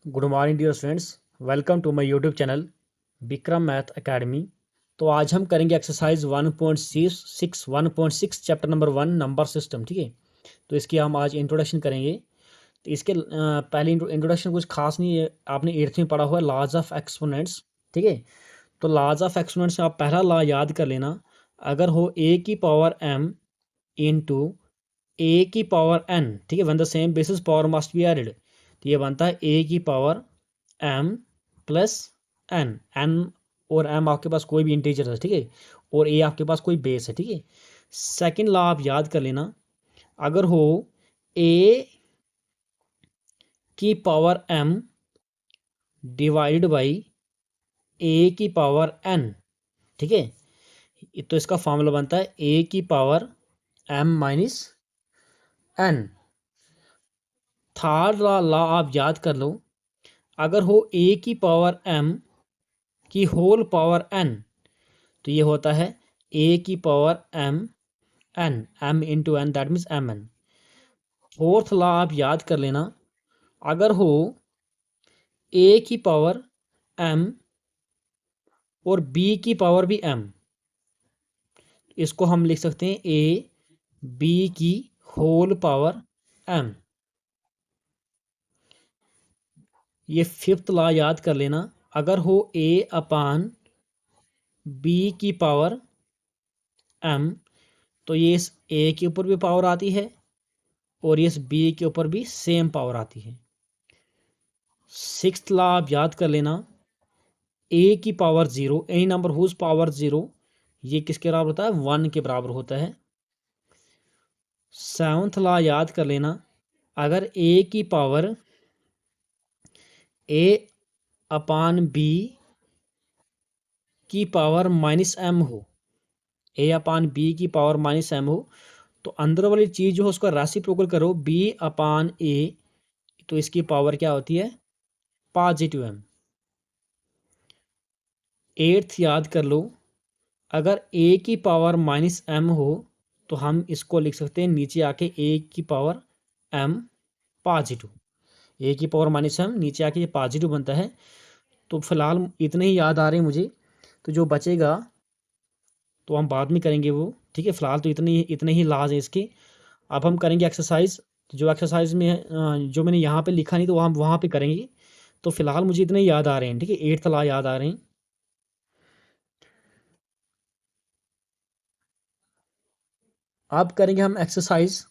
Good morning dear students, welcome to my YouTube channel Vikram math academy. तो आज हम करेंगे exercise 1.6 chapter number 1 number system. ठीक है, तो इसकी हम आज इंट्रोडक्शन करेंगे। तो इसके पहले इंट्रोडक्शन कुछ खास नहीं है, आपने 8th में पढ़ा हुआ है लॉज ऑफ एक्सपोनेंट्स। ठीक है, तो लॉज ऑफ एक्सपोनेंट्स में आप पहला लॉ याद कर लेना। अगर हो ए की पावर m इंटू ए की पावर n, ठीक है, when the same basis power must be added, तो ये बनता है ए की पावर m प्लस n और m आपके पास कोई भी इंटीजर है, ठीक है, और a आपके पास कोई बेस है। ठीक है, सेकंड लॉ आप याद कर लेना। अगर हो a की power m divided by a की पावर n, ठीक है, तो इसका फॉर्मूला बनता है a की power m minus n। Third law आप याद कर लो। अगर हो a की पावर m की होल पावर n, तो ये होता है a की power m into n, that means mn। Fourth law आप याद कर लेना। अगर हो a की पावर m और b की पावर भी m, इसको हम लिख सकते हैं a b की होल पावर m। ये फिफ्थ लॉ याद कर लेना। अगर हो a अपान b की पावर m, तो ये इस a के ऊपर भी पावर आती है और इस b के ऊपर भी सेम पावर आती है। सिक्स्थ लॉ आप याद कर लेना। a की power 0, any number whose power 0, ये किसके बराबर होता है? 1 के बराबर होता है। सेवंथ लॉ याद कर लेना। अगर a की पावर a अपान b की पावर माइनस m हो, a अपान b की पावर माइनस m हो, तो अंदर वाली चीज़ जो है उसका रेसिप्रोकल करो b अपान a, तो इसकी पावर क्या होती है? Positive m। एट्थ याद कर लो। अगर a की पावर माइनस m हो, तो हम इसको लिख सकते हैं नीचे आके a की पावर m पॉजिटिव। a की पावर माइनस m नीचे आके ये पॉजिटिव बनता है। तो फिलहाल इतने ही याद आ रहे हैं मुझे, तो जो बचेगा तो हम बाद में करेंगे वो। ठीक है, फिलहाल तो इतने ही लाज हैं इसके। अब हम करेंगे एक्सरसाइज। जो एक्सरसाइज में जो मैंने यहाँ पे लिखा नहीं, तो हम वहाँ पे करेंगे। तो फिलहाल मुझे इतने ही याद आ रहे हैं। ठीक है, 8th लॉ याद आ रहे हैं। अब करेंगे हम एक्सरसाइज।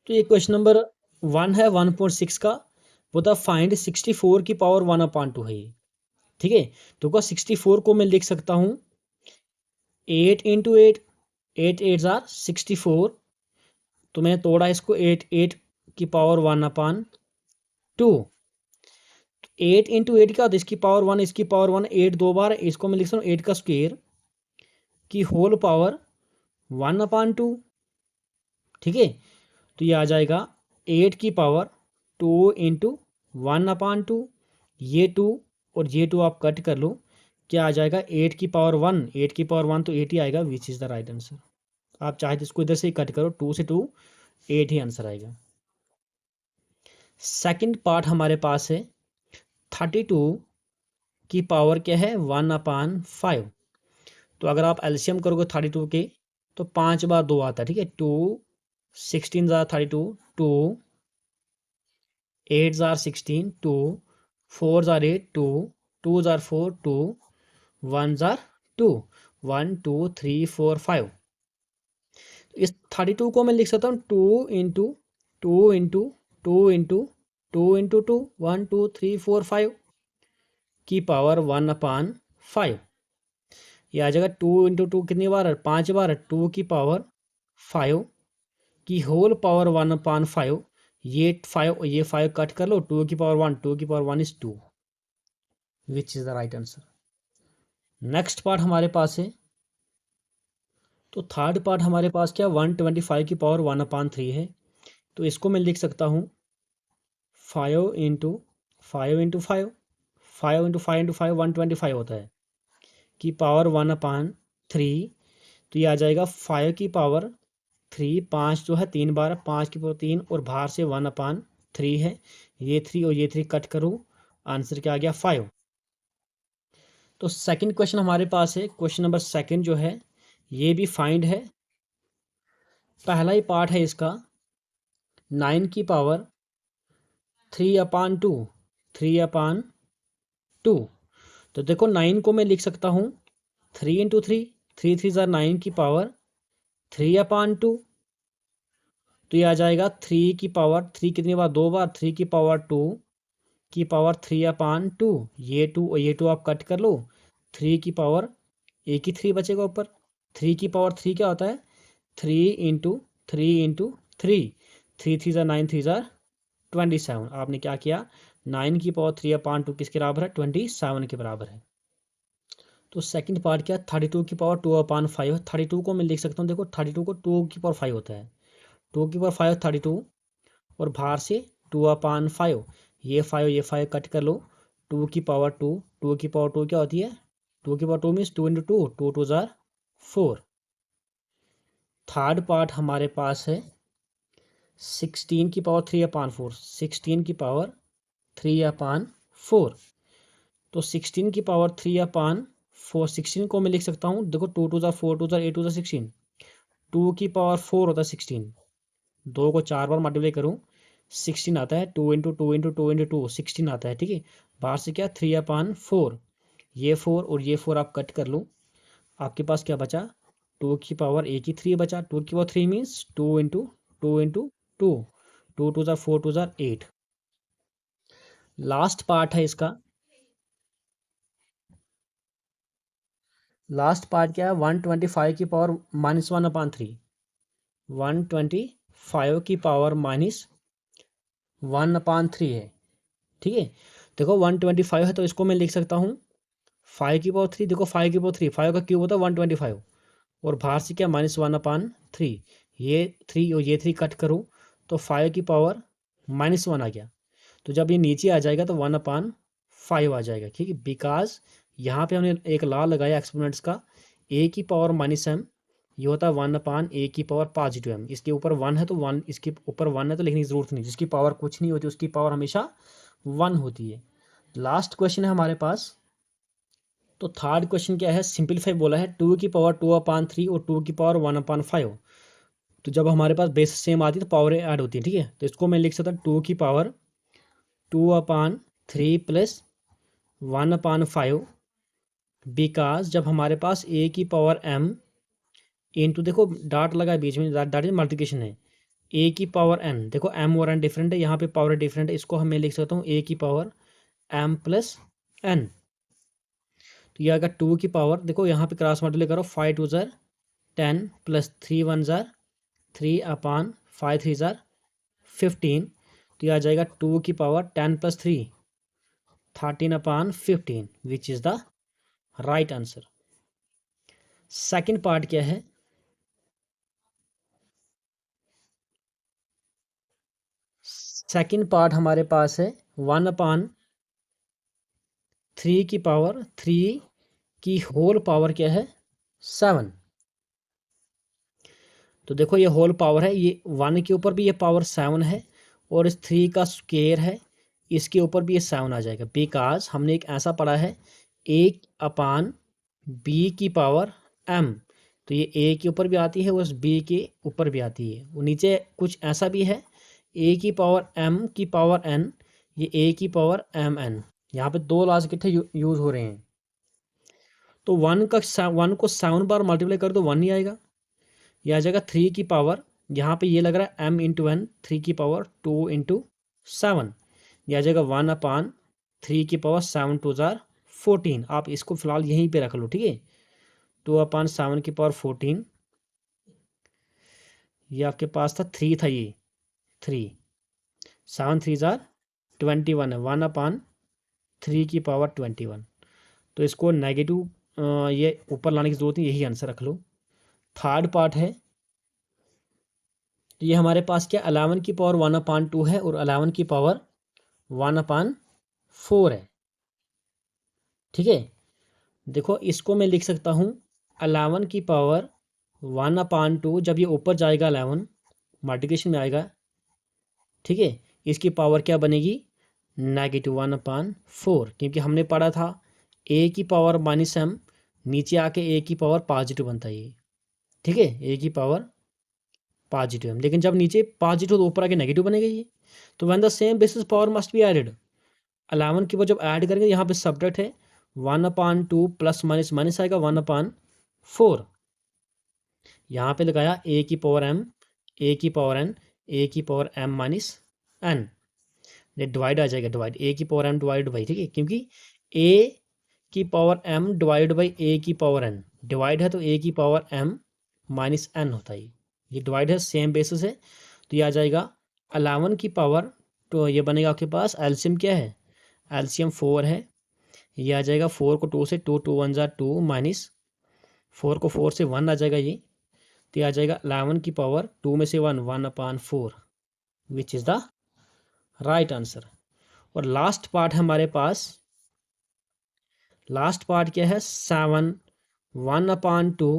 तो ये क्वेश्चन नंबर 1 है 1.6 का। वो था फाइंड 64 की पावर 1/2 है ये। ठीक है, तो क्या 64 को मैं लिख सकता हूँ 8 इंटू 8, 8 8 जार 64। तो मैंने तोड़ा इसको 8 8 की पावर 1/2। 8 इंटू 8 क्या होता है? इसकी पावर 1, इसकी पावर 1, 8 दो बार, इसको मैं लिख सकता हूँ 8 का स्क्वेयर की होल पावर 1/2। ठीक है, तो ये आ जाएगा 8 की पावर 2 इंटू 1/2। ये 2 और ये 2 आप कट कर लो, क्या आ जाएगा? 8 की पावर 1, 8 की पावर 1 तो 8 ही आएगा, which is the right answer. आप चाहे तो इसको इधर से ही कट करो, 2 से 2 8 ही आंसर आएगा। सेकंड पार्ट हमारे पास है 32 की पावर क्या है? 1/5। तो अगर आप एलसीएम करोगे 32 के, तो 5 बार 2 आता है। ठीक है, 2 16 ज़ार 32, 2 8 ज़ार 16, 2 4 ज़ार 8, 2 2 ज़ार 4, 2 1 ज़ार 2, 1 2 3 4 5। इस 32 को मैं लिख सकता हूँ 2 इंटू 2 इंटू 2 इंटू 2 इंटू 2, 1 2 3 4 5 की पावर 1/5। ये आ जाएगा 2 इंटू 2 कितनी बार है? 5 बार है। 2 की पावर 5 की होल पावर 1/5। ये 5 कट कर लो, 2 की पावर 1, 2 की power 1 is 2, which is the right answer. Next part हमारे पास है, तो थर्ड पार्ट हमारे पास क्या? 125 की पावर 1/3 है। तो इसको मैं लिख सकता हूँ 5 इंटू 5 इंटू 5, 5 इंटू 5 इंटू 5 125 होता है, की पावर 1/3। तो ये आ जाएगा 5 की पावर 3, 5 जो है 3 बार, 5 की पावर 3 और बाहर से 1/3। 3 है, ये 3 और ये 3 कट करो, आंसर क्या आ गया 5। तो सेकंड क्वेश्चन हमारे पास है, क्वेश्चन नंबर सेकंड जो है ये भी फाइंड है। पहला ही पार्ट है इसका 9 की पावर 3/2, 3/2। तो देखो 9 को मैं लिख सकता हूँ 3 इंटू 3, 3 3 ज़ार 9 की पावर 3/2। तो ये आ जाएगा 3 की पावर 3 कितनी बार, 2 बार, 3 की पावर 2 की पावर 3/2। ये 2 और ये 2 आप कट कर लो, 3 की पावर एक ही 3 बचेगा ऊपर। 3 की पावर 3 क्या होता है, 3 इंटू 3 इंटू 3, 3 3 ज़ार 9, 3 ज़ार 27। आपने क्या किया, 9 की पावर 3/2 किसके बराबर है, 27 के बराबर है। तो सेकंड पार्ट क्या है, 32 की पावर 2/5 है। 32 को मैं लिख सकता हूँ, देखो 32 को 2 की पावर 5 होता है, 2 की पावर 5 32 और बाहर से 2/5, ये 5 ये 5 कट कर लो, 2 की पावर 2, 2 की पावर 2 क्या होती है, 2 की पावर 2 मीन्स 2 इंटू 2, 2 2 ज़ार 4। थर्ड पार्ट हमारे पास है 16 की पावर 3/4, 16 की पावर 3/4। तो 16 की पावर 3/4, 16 को मैं लिख सकता हूँ, देखो 2 2 ज़ार 4, 2 ज़ार 8, 2 ज़ार 16, 2 की पावर 4 होता है 16, 2 को 4 बार मल्टीप्लाई करूँ 16 आता है, 2 इंटू 2 इंटू 2 इंटू 2 16 आता है, ठीक है। बाहर से क्या 3/4, ये 4 और ये 4 आप कट कर लो, आपके पास क्या बचा, 2 की पावर एक ही 3 बचा, 2 की पावर 3 मीन्स 2 इंटू 2 इंटू 2, 2 2 ज़ार 4, 2 ज़ार 8। लास्ट पार्ट है इसका, लास्ट पार्ट क्या है, 125 की पावर -1/3, 125 की पावर -1/3 है, ठीक है। देखो 125 है तो इसको मैं लिख सकता हूँ 5 की पावर 3, देखो 5 की पावर 3, 5 का क्यूब होता है 125 और बाहर से क्या -1/3, ये 3 और ये 3 कट करो तो 5 की पावर -1 आ गया। तो जब ये नीचे आ जाएगा तो 1/5 आ जाएगा, ठीक है। बिकॉज यहाँ पे हमने एक लॉ लगाया एक्सपोनेंट्स का, ए की पावर -m ये होता है 1/a की पावर +m। इसके ऊपर 1 है तो 1, इसके ऊपर 1 है तो लिखने की जरूरत नहीं, जिसकी पावर कुछ नहीं होती उसकी पावर हमेशा 1 होती है। लास्ट क्वेश्चन है हमारे पास। तो थर्ड क्वेश्चन क्या है, सिंपलीफाई बोला है, 2 की पावर 2/3 और 2 की पावर 1/5। तो जब हमारे पास बेस सेम आती है तो पावर ऐड होती है, ठीक है। तो इसको मैं लिख सकता हूँ 2 की पावर 2/3 प्लस 1/5, बिकॉज जब हमारे पास a की पावर m इंटू, देखो डॉट लगा है बीच में, डॉट मल्टीप्लिकेशन है, a की पावर n, देखो m और n डिफरेंट है, यहाँ पे पावर डिफरेंट है, इसको मैं लिख सकता हूँ a की पावर m प्लस n। तो ये अगर 2 की पावर, देखो यहाँ पे क्रॉस मल्टीप्लाई करो, 5 2 ज़ार 10 प्लस 3 1 ज़ार 3/5 3 ज़ार 15। तो ये आ जाएगा 2 की power 10 plus 3 13/15, which is the right answer. Second part क्या है, सेकंड पार्ट हमारे पास है 1/3 की पावर 3 की होल पावर क्या है 7। तो देखो ये होल पावर है, ये 1 के ऊपर भी ये पावर 7 है और इस 3 का स्क्वायर है, इसके ऊपर भी ये 7 आ जाएगा, बिकॉज हमने एक ऐसा पढ़ा है a/b की पावर m। तो ये a के ऊपर भी आती है और इस b के ऊपर भी आती है, वो नीचे कुछ ऐसा भी है a की पावर m की पावर n, ये a की पावर mn। यहाँ पे दो लॉज इकट्ठे यूज हो रहे हैं। तो 1 को 7 बार मल्टीप्लाई कर दो 1 ही आएगा, यह आ जाएगा 3 की पावर, यहाँ पे ये लग रहा है m इंटू एन, 3 की पावर 2 इंटू 7, यह आ जाएगा 1/3 की पावर 7 2 ज़ार 14। आप इसको फिलहाल यहीं पे रख लो, ठीक है। 2/7 की पावर 14, ये आपके पास था 3 था, ये 3, 7 3 ज़ार 21 है, 1/3 की पावर 21। तो इसको नेगेटिव ये ऊपर लाने की जरूरत नहीं, यही आंसर रख लो। थर्ड पार्ट है, तो ये हमारे पास क्या 11 की पावर 1/2 है और 11 की पावर 1/4 है, ठीक है। देखो इसको मैं लिख सकता हूँ 11 की पावर 1/2, जब ये ऊपर जाएगा 11 मल्टीप्लिकेशन में आएगा, ठीक है, इसकी पावर क्या बनेगी, -1/4, क्योंकि हमने पढ़ा था a की पावर -m, नीचे आके a की पावर पॉजिटिव बनता है ये, ठीक है, a की पावर पॉजिटिव, लेकिन जब नीचे पॉजिटिव तो ऊपर आके नेगेटिव बनेगा ये। तो when the same basis power must be added, 11 की पावर जब ऐड करेंगे यहाँ पे सब्ट्रैक्ट है 1/2 प्लस माइनस माइनस आएगा 1/4, यहाँ पे लगाया a की पावर m, a की पावर n, a की पावर m माइनस n, ये डिवाइड आ जाएगा, डिवाइड a की पावर m डिवाइड बाई, ठीक है, क्योंकि a की power m divide by a की पावर n, डिवाइड है तो a की पावर m माइनस n होता है, ये डिवाइड है, सेम बेसिस है, तो ये आ जाएगा 11 की पावर, तो ये बनेगा आपके पास एलसीएम क्या है, एलसीएम 4 है, ये आ जाएगा 4 को 2 से, 2 2 1 ज़ा 2 माइनस 4 को 4 से 1 आ जाएगा ये, तो ये आ जाएगा 11 की पावर 2 में से 1/4, which is the right answer. और लास्ट पार्ट हमारे पास, लास्ट पार्ट क्या है, 7 1/2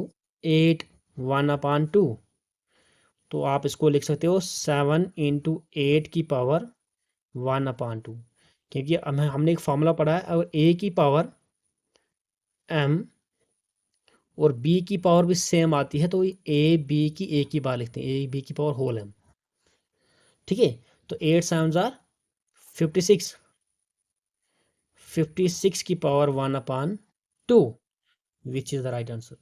8 1/2, तो आप इसको लिख सकते हो 7 × 8 की पावर 1/2, क्योंकि हमने एक फॉर्मूला पढ़ा है, अगर a की पावर m और b की पावर भी सेम आती है तो a b की एक ही बार लिखते हैं, a b की पावर होल m, ठीक है। तो 8 7 ज़ा 56, 56 की power 1/2, which is the right answer.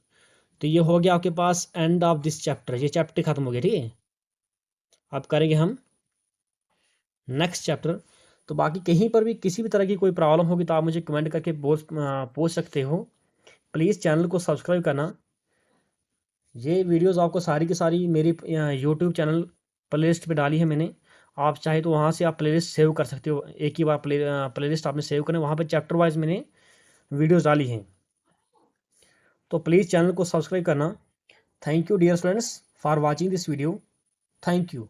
तो ये हो गया आपके पास एंड ऑफ दिस चैप्टर, ये चैप्टर खत्म हो गया, ठीक है। अब करेंगे हम नेक्स्ट चैप्टर। तो बाकी कहीं पर भी किसी भी तरह की कोई प्रॉब्लम होगी तो आप मुझे कमेंट करके पूछ सकते हो। प्लीज़ चैनल को सब्सक्राइब करना। ये वीडियोस आपको सारी की सारी मेरी यूट्यूब चैनल प्लेलिस्ट पे डाली है मैंने, आप चाहे तो वहाँ से आप प्लेलिस्ट सेव कर सकते हो, एक ही बार प्लेलिस्ट आपने सेव करें, वहाँ पे चैप्टर वाइज मैंने वीडियोस डाली हैं, तो प्लीज़ चैनल को सब्सक्राइब करना। Thank you dear students for watching this video, thank you.